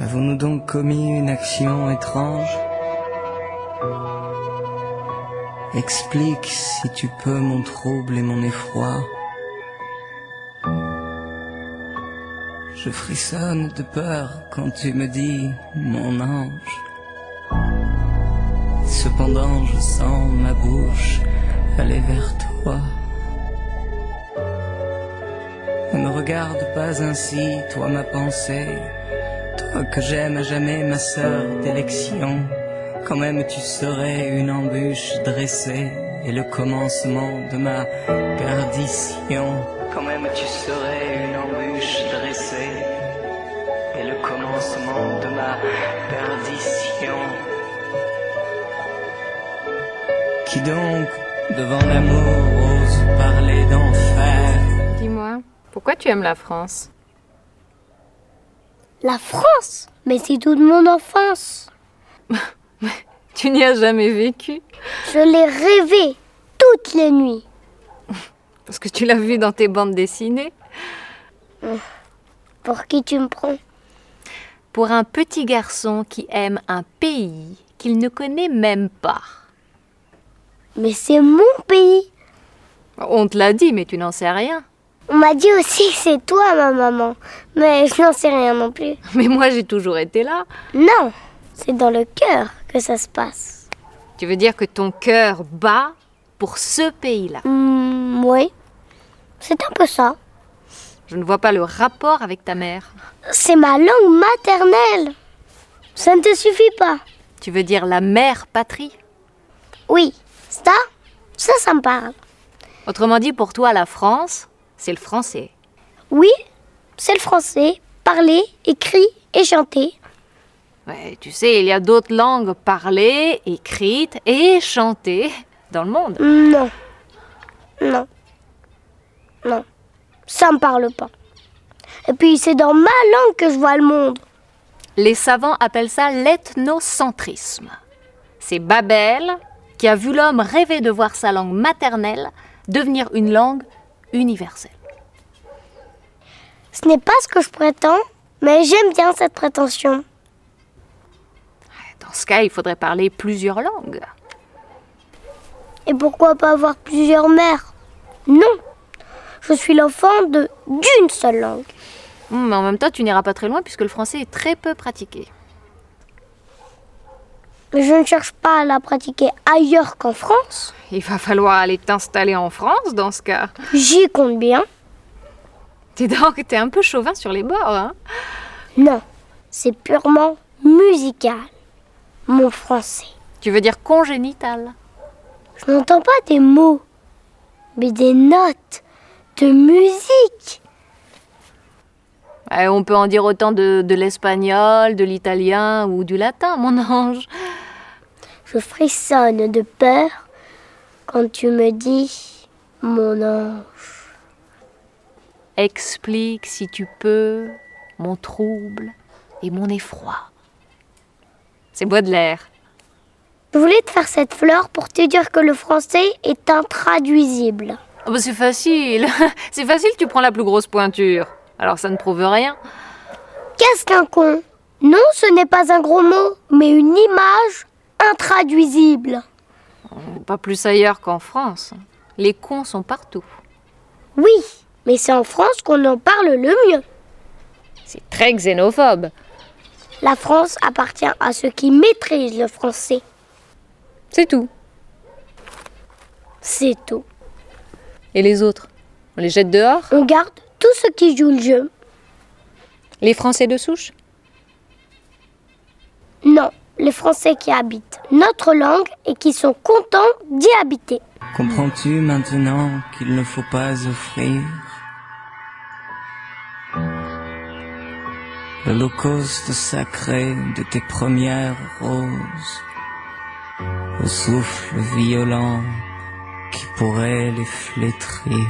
Avons-nous donc commis une action étrange? Explique, si tu peux, mon trouble et mon effroi. Je frissonne de peur quand tu me dis, mon ange. Cependant, je sens ma bouche aller vers toi. Ne me regarde pas ainsi, toi ma pensée, toi que j'aime à jamais, ma sœur d'élection. Quand même tu serais une embûche dressée et le commencement de ma perdition. Quand même tu serais une embûche dressée et le commencement de ma perdition. Qui donc, devant l'amour, ose parler d'enfer? Dis-moi, pourquoi tu aimes la France? La France? Mais c'est toute mon enfance. Tu n'y as jamais vécu? Je l'ai rêvé toutes les nuits. Parce que tu l'as vu dans tes bandes dessinées? Pour qui tu me prends? Pour un petit garçon qui aime un pays qu'il ne connaît même pas. Mais c'est mon pays. On te l'a dit, mais tu n'en sais rien. On m'a dit aussi que c'est toi, ma maman. Mais je n'en sais rien non plus. Mais moi, j'ai toujours été là. Non, c'est dans le cœur que ça se passe. Tu veux dire que ton cœur bat pour ce pays-là? Oui, c'est un peu ça. Je ne vois pas le rapport avec ta mère. C'est ma langue maternelle. Ça ne te suffit pas? Tu veux dire la mère patrie? Oui, ça me parle. Autrement dit, pour toi, la France, c'est le français. Oui, c'est le français, parlé, écrit et chanté. Ouais, tu sais, il y a d'autres langues parlées, écrites et chantées dans le monde. Non, ça me parle pas. Et puis c'est dans ma langue que je vois le monde. Les savants appellent ça l'ethnocentrisme. C'est Babel qui a vu l'homme rêver de voir sa langue maternelle devenir une langue universelle. Ce n'est pas ce que je prétends, mais j'aime bien cette prétention. Dans ce cas, il faudrait parler plusieurs langues. Et pourquoi pas avoir plusieurs mères? Non, je suis l'enfant d'une seule langue. Mais en même temps, tu n'iras pas très loin puisque le français est très peu pratiqué. Mais je ne cherche pas à la pratiquer ailleurs qu'en France. Il va falloir aller t'installer en France dans ce cas. J'y compte bien. Dis donc, t'es un peu chauvin sur les bords, hein? Non, c'est purement musical, mon français. Tu veux dire congénital? Je n'entends pas des mots, mais des notes de musique. On peut en dire autant de l'espagnol, de l'italien ou du latin, mon ange. Je frissonne de peur quand tu me dis « mon ange ». Explique, si tu peux, mon trouble et mon effroi. C'est Baudelaire. Je voulais te faire cette fleur pour te dire que le français est intraduisible. Oh bah c'est facile. C'est facile, tu prends la plus grosse pointure. Alors ça ne prouve rien. Qu'est-ce qu'un con? Non, ce n'est pas un gros mot, mais une image intraduisible. Pas plus ailleurs qu'en France. Les cons sont partout. Oui, mais c'est en France qu'on en parle le mieux. C'est très xénophobe. La France appartient à ceux qui maîtrisent le français. C'est tout. C'est tout. Et les autres? On les jette dehors? On garde tous ceux qui jouent le jeu. Les Français de souche? Non, les Français qui habitent notre langue et qui sont contents d'y habiter. Comprends-tu maintenant qu'il ne faut pas offrir l'holocauste sacré de tes premières roses au souffle violent qui pourrait les flétrir?